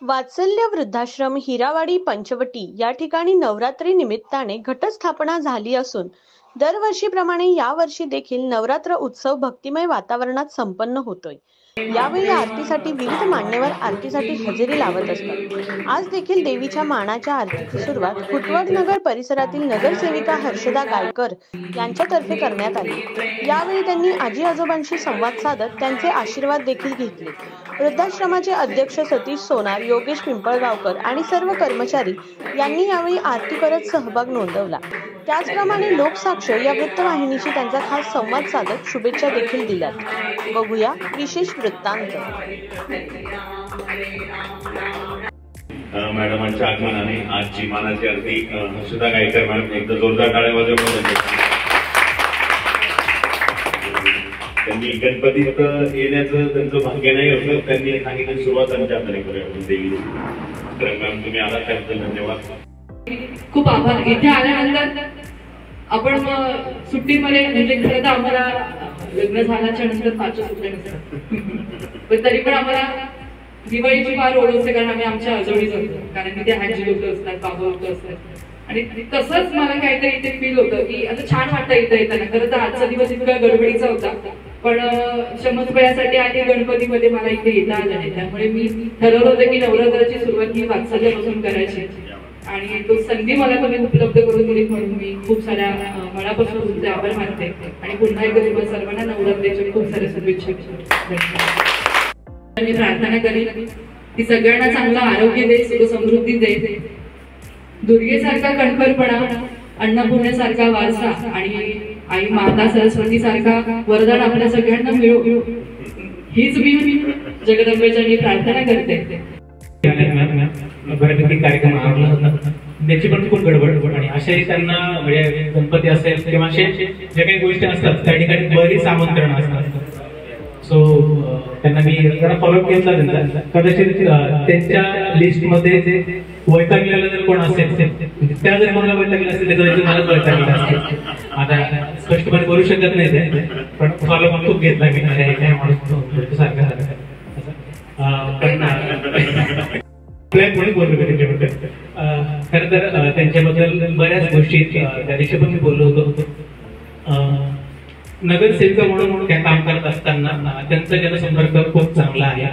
वात्सल्य वृद्धाश्रम हिरावाडी पंचवटी या ठिकाणी नवरात्री निमित्ताने घटस्थापना झाली असून दरवर्षीप्रमाणे यावर्षी देखील नवरात्र उत्सव भक्तिमय वातावरणात संपन्न होतोय। यावेळी आरतीसाठी विविध मान्यवर आरतीसाठी हजेरी लावत असतात। आज देखील देवीच्या मानाच्या आरतीची सुरुवात खुटवड नगर परिसरातील नगरसेविका हर्षदा गायकर यांच्यातर्फे करण्यात आली। यावेळी त्यांनी आजी आजोबांशी संवाद साधत त्यांचे आशीर्वाद देखील घेतले। वृद्धाश्रमाचे अध्यक्ष सतीश सोनार, योगेश पिंपळगावकर आणि सर्व कर्मचारी यांनी यावेळी आरती करत सहभाग नोंदवला। त्याचप्रमाणे लोकसाक्ष या वृत्तवाहिनीशी त्यांचा खास संवाद साधत शुभेच्छा देखील दिल्यात। बघूया विशेष वृत्तांत। मॅडमांच्या आगमनाने आजची मानाची आरती हर्षदा गायकर मॅडम एकदा जोरदार टाळ्या वाजवून त्यांनी गणपतीत येण्याचं त्यांचं भाग्य नाही होतं। त्यांनी सांगितलं सुरुवात आमच्या हाताने करूया देवी। तर मॅम तुम्ही आलात त्याबद्दल धन्यवाद। खूप आभार। इथे आल्यानंतर आपण सुट्टीमध्ये म्हणजे खरं तर आम्हाला लग्न झाल्याच्या नंतर फारशा सुट्ट्या नसतात, पण तरी पण आम्हाला दिवाळीची फार ओढ असते, कारण आम्ही आमच्या आजोळीच असतो, कारण तिथे आजी लोक असतात, बाबा लोक असतात। आणि तसंच मला काहीतरी इथे फील होतं की आता छान वाटतं इथं येताना। खरं तर आजचा दिवस इतका गडबडीचा होता, पण शमसपयासाठी आणि गणपतीमध्ये मला इथे येता आलं नाही। त्यामुळे मी ठरवलं होतं की नवरात्राची सुरुवात ही वात्सल्यापासून करायची, आणि तो संधी मला तुम्ही उपलब्ध करून दिली म्हणून मी खूप साऱ्या मनापासून तुमचे आभार मानते। आणि पुन्हा एकदा तुम्हाला सर्वांना नवरात्रीच्या खूप साऱ्या शुभेच्छा। मी प्रार्थना करेन की सगळ्यांना चांगलं आरोग्य दे, सुख समृद्धी दे, दुर्गेसारखा कणखरपणा, अन्नपूर्णेसारखा वारसा आणि आई माता सरस्वती सारखा वरदान आपल्या सगळ्यांना मिळो, हीच मी जगदंबेच्या प्रार्थना करते। बऱ्यापैकी कार्यक्रम आवडला होता, त्याची पण खूप गडबड, आणि अशाही त्यांना म्हणजे गणपती असेल किंवा असे ज्या काही गोष्टी असतात त्या ठिकाणी बरीच आमंत्रण असतात। सो त्यांना मी जरा फॉलोअप केला त्यांचा, कदाचित त्यांच्या लिस्टमध्ये वैतागलेलं जर कोण असेल त्या जर कोणाला वैतागलेलं असेल त्याच्यासाठी मला वैतागलेलं असेल। आता स्पष्टपणे बोलू शकत नाही ते, पण फॉलोअप खूप घेतला मी काय माणूस सारखं प्लॅन म्हणून बोललो त्यांच्याबद्दल। खरं तर त्यांच्याबद्दल बऱ्याच गोष्टी त्या दिवशी पण मी बोललो होतो। नगरसेविका म्हणून त्या काम करत असताना त्यांचा जनसंपर्क खूप चांगला आहे।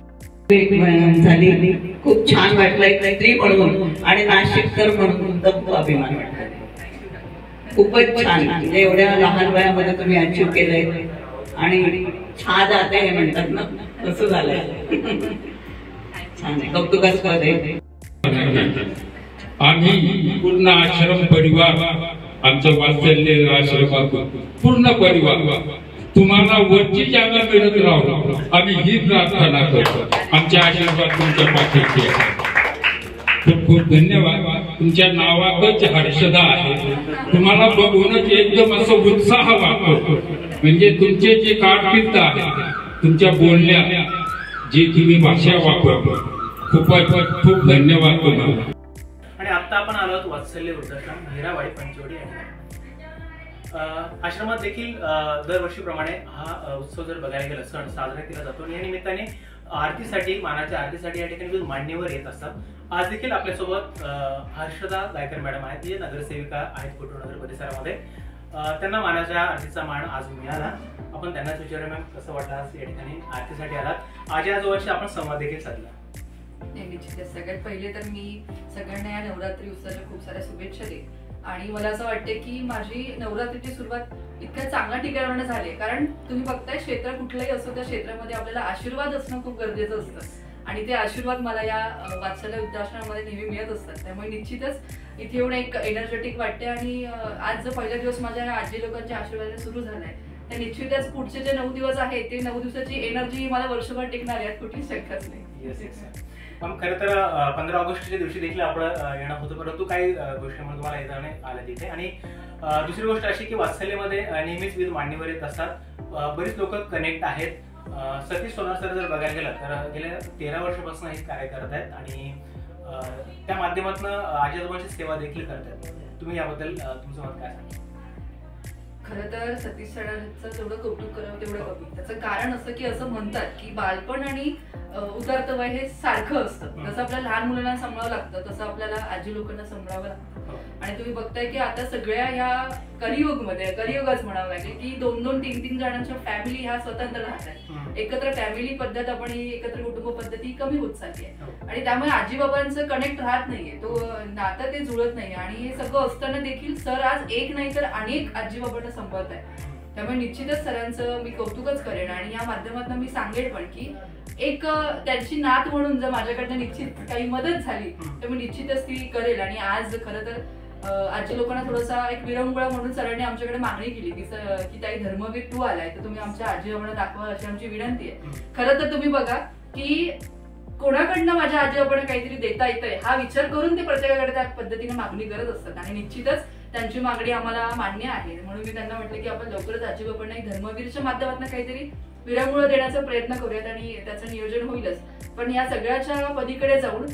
झाली खूप छान वाटलं, एक स्त्री म्हणून आणि नाशिककर म्हणून खूप अभिमान वाटला। खूपच छान, म्हणजे एवढ्या लहान वयामध्ये तुम्ही अचीव केलंय आणि छान जाते हे म्हणतात ना, तसं झालंय। छान आहे, कौतुकास्पद आहे। आम्ही पूर्ण आश्रम परिवार, आमचं वात्सल्य आश्रम पूर्ण परिवार तुम्हाला वरची जागा मिळत राहू, आम्ही ही प्रार्थना करतो। आमचे आशीर्वाद तुमच्या पाठीशी आहे। खूप खूप धन्यवाद। तुमच्या नावातच हर्षदा आहे, तुम्हाला बघूनच एकदम असं उत्साह वाटतो। म्हणजे तुमचे जे कारकीर्द आहे, तुमच्या बोलण्या जी तुम्ही भाषा वापरतो, खूपच खूप धन्यवाद तुम्हाला। आणि आता आपण आलो आहोत वात्सल्य वृद्धाश्रम हिरावाडी पंचवटी आश्रमात देखील दरवर्षीप्रमाणे हा उत्सव जर बघायला गेला सण साजरा केला जातो। या निमित्ताने आरतीसाठी मानाच्या आरतीसाठी या ठिकाणी मान्यवर येत असतात। आज देखील आपल्यासोबत हर्षदा गायकर मॅडम आहेत, जे नगरसेविका आहेत खुटवड परिसरामध्ये। त्यांना मानाच्या आरतीचा मान आज मिळाला। आपण त्यांनाच विचारूया, मॅम कसं वाटलं आज या ठिकाणी आरतीसाठी आलात? आजी आजोबांशी आपण संवाद देखील साधला। सगळ्यात पहिले तर मी सगळ्यांना या नवरात्री उत्सवाच्या खूप साऱ्या शुभेच्छा देईन। आणि मला असं वाटते की माझी नवरात्रीची सुरुवात इतक्या चांगल्या ठिकाणावर झाली, कारण तुम्ही बघताय क्षेत्र कुठलंही असो त्या क्षेत्रामध्ये आपल्याला आशीर्वाद असणं खूप गरजेचं असतं, आणि ते आशीर्वाद मला या वात्सल्य वृद्धाश्रमामध्ये नेहमी मिळत असतात। त्यामुळे निश्चितच इथे येऊन एक एनर्जेटिक वाटते। आणि आज जो पहिला दिवस माझ्या आजी लोकांच्या आशीर्वादाने सुरू झालाय, तर निश्चितच पुढचे जे 9 दिवस आहेत ते 9 दिवसाची एनर्जी मला वर्षभर टिकणार, यात कुठलीच शंकाच नाही। खरं तर 15 ऑगस्टच्या दिवशी देखील आपण येणं होतं, परंतु काही गोष्टीमुळे तुम्हाला येणं आलं तिथे। आणि दुसरी गोष्ट अशी की वात्सल्यमध्ये नेहमीच विविध मान्यवर येत असतात, बरीच लोक कनेक्ट आहेत। सतीश सोनार सर जर बघायला गेलं तर गेल्या 13 वर्षापासून हे कार्य करत आहेत, आणि त्या माध्यमातून आजी आजोबांची सेवा देखील करतात। तुम्ही याबद्दल तुमचं मत काय सांगा? खरं तर सतीश सरांचं जेवढं कौतुक करावं तेवढं कमी. त्याचं कारण असं की असं म्हणतात की बालपण आणि उतरतं वय हे सारखं असतं. जसं आपल्याला लहान मुलांना सांभाळावं लागतं तसं आपल्याला आजी लोकांना सांभाळावं लागतं. आणि तुम्ही बघताय की आता सगळ्या ह्या कलियुगच म्हणावं लागेल की 2-2, 3-3 जणांच्या फॅमिली ह्या स्वतंत्र राहतात. एकत्र फॅमिली पद्धत आपण ही एकत्र कुटुंब पद्धती कमी होत चालली आहे आणि त्यामुळे आजी बाबांचं कनेक्ट राहत नाहीये, तो नातं ते जुळत नाही. आणि हे सगळं असताना देखील सर आज एक नाही तर अनेक आजी बाबांना सांभाळत आहे. त्यामुळे निश्चितच सरांचं मी कौतुकच करेन आणि या माध्यमातून मी सांगेन पण की एक त्यांची नात म्हणून जर माझ्याकडनं निश्चित काही मदत झाली तर मी निश्चितच ती करेल. आणि आज खरं तर आजी लोकांना थोडासा एक विरंगुळा म्हणून सरांनी आमच्याकडे मागणी केली की ताई धर्मवीर 2 आलाय तर तुम्ही आमच्या आजी बाबांना दाखवा अशी आमची विनंती आहे. खरं तर तुम्ही बघा की कोणाकडनं माझ्या आजी बाबांना काहीतरी देता येतंय हा विचार करून ते प्रत्येकाकडे त्या पद्धतीने मागणी करत असतात आणि निश्चितच त्यांची मागणी आम्हाला मान्य आहे. म्हणून मी त्यांना म्हटलं की आपण लवकरच आजी बाबांना एक धर्मवीरच्या माध्यमातून काहीतरी विरंगुळा देण्याचा प्रयत्न करूयात आणि त्याचं नियोजन होईलच. पण या सगळ्याच्या पलीकडे जाऊन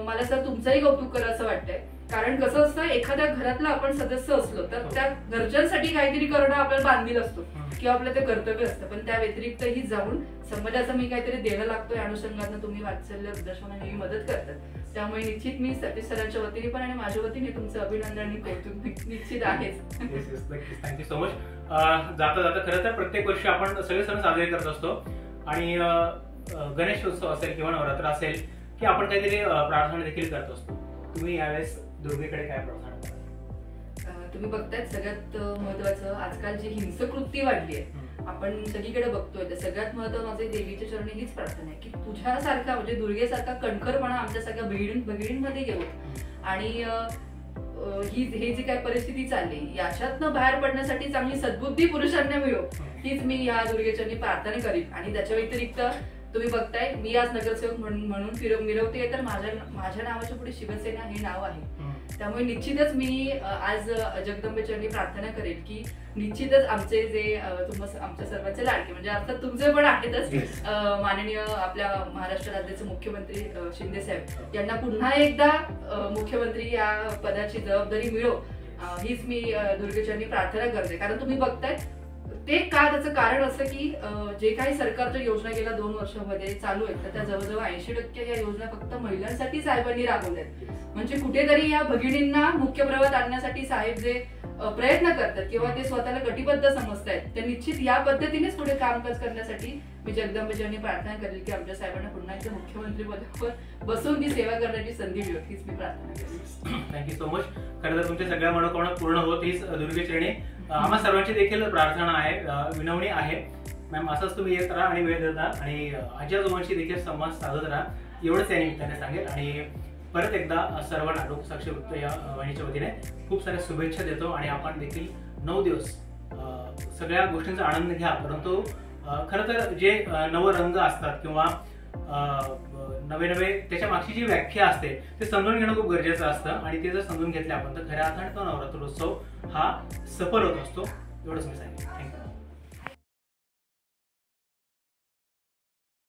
मला सर तुमचंही कौतुक करा असं वाटतंय. कारण कसं असतं एखाद्या घरातला आपण सदस्य असलो तर त्या घरच्यांसाठी काहीतरी करणं आपल्याला बांधील असतो किंवा आपलं ते कर्तव्य असतं. पण त्या व्यतिरिक्तही जाऊन समाजाचं मी काहीतरी देणं लागतोय अनुषंगानं तुम्ही वात्सल्य प्रदर्शनाने मदत करतात. त्यामुळे निश्चित मी सतीश सरांच्या वतीने पण आणि माझ्या वतीने तुमचं अभिनंदन आणि कौतुक निश्चित आहेच. Thank you so much. जाता जाता खरं तर प्रत्येक वर्षी आपण सगळे सण साजरे करत असतो आणि गणेशोत्सव असेल किंवा नवरात्र असेल की आपण काहीतरी प्रार्थना देखील करत असतो. तुम्ही यावेळेस दुर्गेकडे काय प्रार्थना करा? तुम्ही बघतायत सगळ्यात महत्वाचं आजकाल जी हिंसक वृत्ती वाढली आहे आपण सगळीकडे बघतोय तर सगळ्यात महत्वाचं माझे देवीच्या चरणी हीच प्रार्थना आहे की तुझ्यासारखा म्हणजे दुर्गेसारखा कणखरपणा आमच्या सगळ्या भगिनींमध्ये घेऊन आणि हे जी काय परिस्थिती चालली याच्यातनं बाहेर पडण्यासाठी चांगली सद्बुद्धी पुरुषांना मिळो हीच मी या दुर्गेचरणी प्रार्थना करीन. आणि त्याच्या व्यतिरिक्त तुम्ही बघताय मी आज नगरसेवक म्हणून मिरवते तर माझ्या नावाच्या पुढे शिवसेना हे नाव आहे. त्यामुळे निश्चितच मी आज जगदंबेचरणी प्रार्थना करेन की निश्चितच आमचे जे आमच्या सर्वांचे लाडके म्हणजे अर्थात तुमचे पण आहेतच माननीय आपल्या महाराष्ट्र राज्याचे मुख्यमंत्री शिंदे साहेब यांना पुन्हा एकदा मुख्यमंत्री या पदाची जबाबदारी मिळो हीच मी दुर्गेचरणी प्रार्थना करते. कारण तुम्ही बघताय ते का त्याचं कारण असं की जे काही सरकारच्या योजना गेल्या 2 वर्षांमध्ये चालू आहेत तर त्या जवळजवळ 80% या योजना फक्त महिलांसाठी साहेबांनी राबवल्यात. म्हणजे कुठेतरी या भगिनींना मुख्य प्रवाहात आणण्यासाठी साहेब जे प्रयत्न करतात किंवा ते स्वतःला कटिबद्ध समजतायत ते निश्चित या पद्धतीनेच पुढे कामकाज करण्यासाठी मी जगदंबेचरणी प्रार्थना करेल की आमच्या साहेबांना पुन्हा एकदा मुख्यमंत्री पदावर बसून ती सेवा करण्याची संधी मिळो हीच मी प्रार्थना करेन. Thank you so much. खरं तर तुमच्या सगळ्या मनोकामना पूर्ण होत हीच दुर्गेचरणी आम्हा सर्वांची देखील प्रार्थना आहे विनवणी आहे. मॅम असंच तुम्ही येत राहा आणि वेळ देत राहा आणि आजी आजोबांशी देखील संवाद साधत राहा एवढंच या निमित्ताने सांगेल. आणि परत एकदा सर्वांना लोकसाक्षी वृत्त या वाहिनीच्या वतीने खूप साऱ्या शुभेच्छा देतो आणि आपण देखील 9 दिवस सगळ्या गोष्टींचा आनंद घ्या. परंतु खरं तर जे नवरंग असतात किंवा नवे त्याच्या मागची जी व्याख्या असते ते समजून घेणं खूप गरजेचं असतं आणि ते जर समजून घेतले आपण तर खऱ्या अर्थाने तो नवरात्रोत्सव हा सफल होत असतो. एवढंच मी सांगेन. थँक्यू.